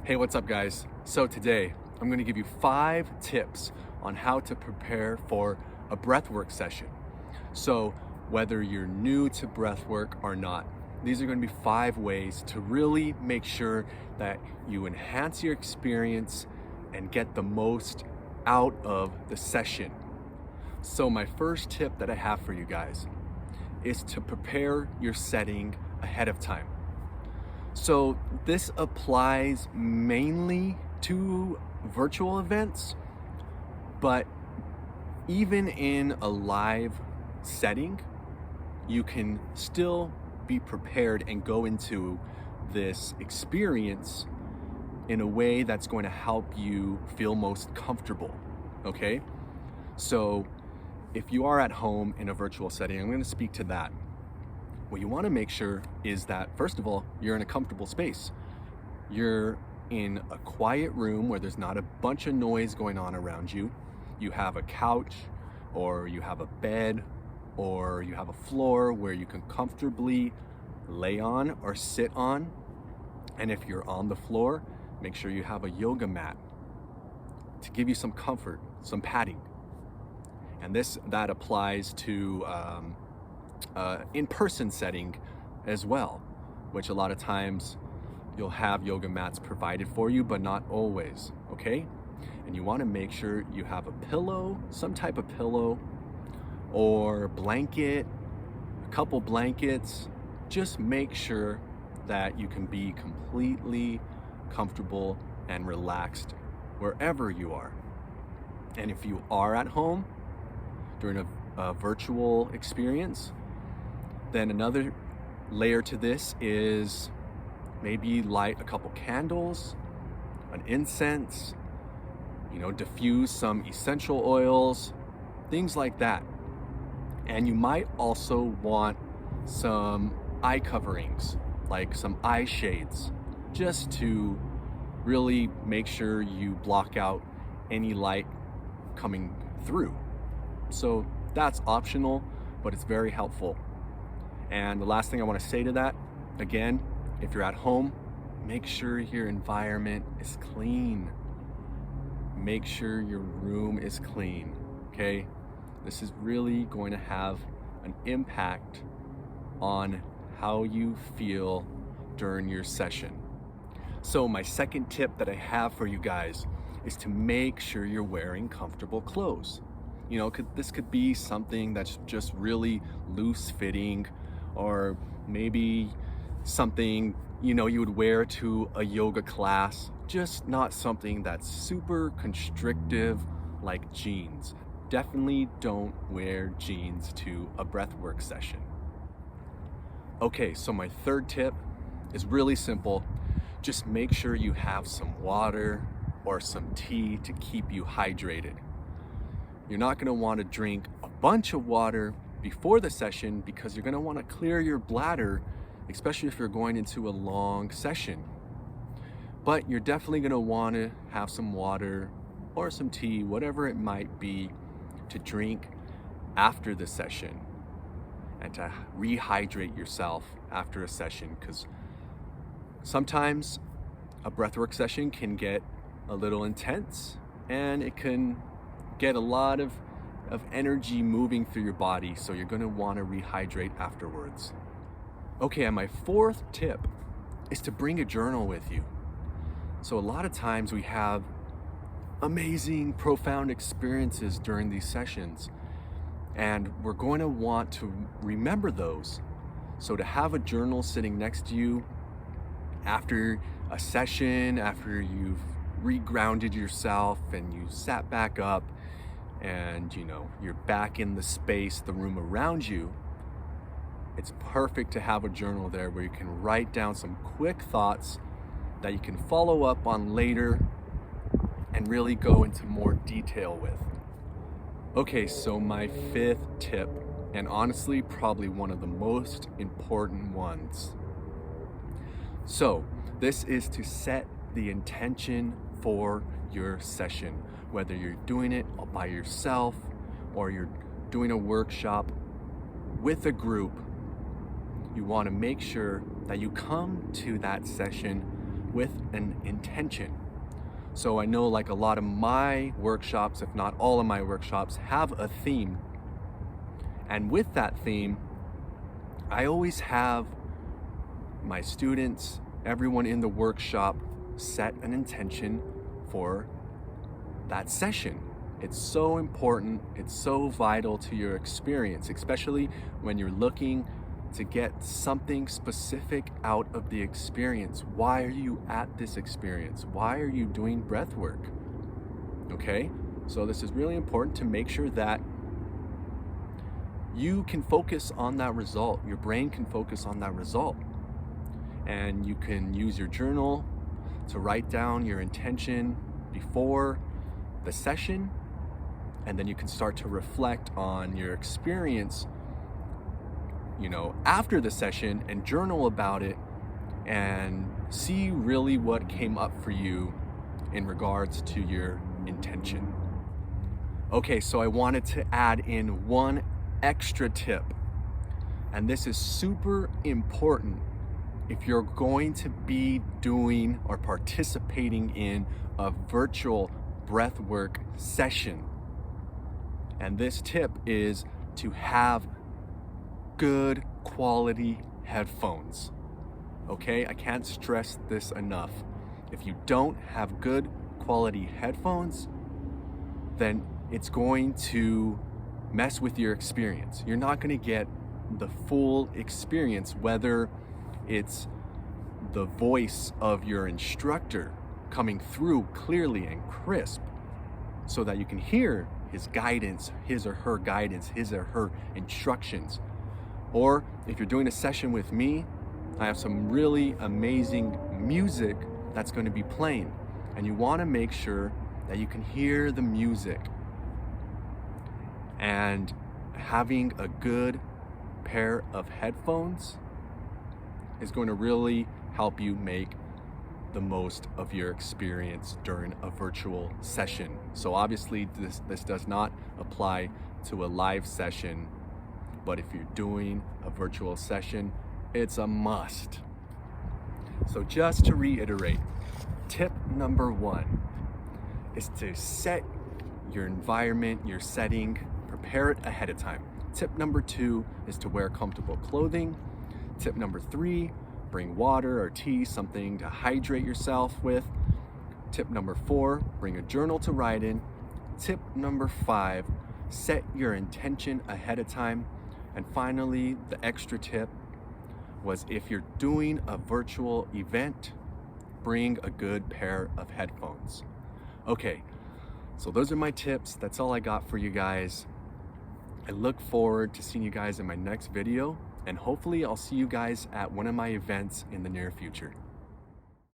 Hey, what's up guys? So today, I'm gonna give you 5 tips on how to prepare for a breathwork session. So whether you're new to breathwork or not, these are gonna be 5 ways to really make sure that you enhance your experience and get the most out of the session. So my first tip that I have for you guys is to prepare your setting ahead of time. So this applies mainly to virtual events, but even in a live setting, you can still be prepared and go into this experience in a way that's going to help you feel most comfortable, okay? So if you are at home in a virtual setting, I'm going to speak to that. What you want to make sure is that, first of all, you're in a comfortable space. You're in a quiet room where there's not a bunch of noise going on around you. You have a couch, or you have a bed, or you have a floor where you can comfortably lay on or sit on. And if you're on the floor, make sure you have a yoga mat to give you some comfort, some padding. And that applies to in-person setting as well, which a lot of times you'll have yoga mats provided for you, but not always, okay? And you want to make sure you have a pillow, some type of pillow, or blanket, a couple blankets. Just make sure that you can be completely comfortable and relaxed wherever you are. And if you are at home during a virtual experience, then another layer to this is maybe light a couple candles, an incense, diffuse some essential oils, things like that. And you might also want some eye coverings, like some eye shades, just to really make sure you block out any light coming through. So that's optional, but it's very helpful. And the last thing I want to say to that, again, if you're at home, make sure your environment is clean. Make sure your room is clean, okay? This is really going to have an impact on how you feel during your session. So my second tip that I have for you guys is to make sure you're wearing comfortable clothes. This could be something that's just really loose fitting, or maybe something you would wear to a yoga class, just not something that's super constrictive like jeans. Definitely don't wear jeans to a breathwork session. Okay, so my third tip is really simple. Just make sure you have some water or some tea to keep you hydrated. You're not going to want to drink a bunch of water before the session because you're going to want to clear your bladder, especially if you're going into a long session. But you're definitely going to want to have some water or some tea, whatever it might be, to drink after the session and to rehydrate yourself after a session, because sometimes a breathwork session can get a little intense and it can get a lot of energy moving through your body, so you're going to want to rehydrate afterwards. Okay, and my fourth tip is to bring a journal with you. So a lot of times we have amazing, profound experiences during these sessions, and we're going to want to remember those. So to have a journal sitting next to you after a session, after you've regrounded yourself and you sat back up and you're back in the space, the room around you, it's perfect to have a journal there where you can write down some quick thoughts that you can follow up on later and really go into more detail with. Okay, so my fifth tip, and honestly probably one of the most important ones. So this is to set the intention for your session, whether you're doing it all by yourself or you're doing a workshop with a group. You want to make sure that you come to that session with an intention. So I know like a lot of my workshops, if not all of my workshops, have a theme. And with that theme, I always have my students, everyone in the workshop, set an intention for that session. It's so important, it's so vital to your experience, especially when you're looking to get something specific out of the experience. Why are you at this experience? Why are you doing breath work? Okay, so this is really important to make sure that you can focus on that result. Your brain can focus on that result. And you can use your journal to write down your intention before the session, and then you can start to reflect on your experience, after the session, and journal about it and see really what came up for you in regards to your intention. Okay, so I wanted to add in one extra tip, and this is super important if you're going to be doing or participating in a virtual breathwork session. And this tip is to have good quality headphones. Okay, I can't stress this enough. If you don't have good quality headphones, then it's going to mess with your experience. You're not going to get the full experience, whether it's the voice of your instructor coming through clearly and crisp so that you can hear his guidance, his or her guidance, his or her instructions. Or if you're doing a session with me, I have some really amazing music that's going to be playing, and you want to make sure that you can hear the music. And having a good pair of headphones is going to really help you make the most of your experience during a virtual session. So obviously this does not apply to a live session, but if you're doing a virtual session, it's a must. So just to reiterate, tip number 1 is to set your environment, your setting, prepare it ahead of time. Tip number 2 is to wear comfortable clothing. Tip number 3, bring water or tea, something to hydrate yourself with. Tip number 4, bring a journal to write in. Tip number 5, set your intention ahead of time. And finally, the extra tip was, if you're doing a virtual event, bring a good pair of headphones. Okay, so those are my tips. That's all I got for you guys. I look forward to seeing you guys in my next video, and hopefully I'll see you guys at one of my events in the near future.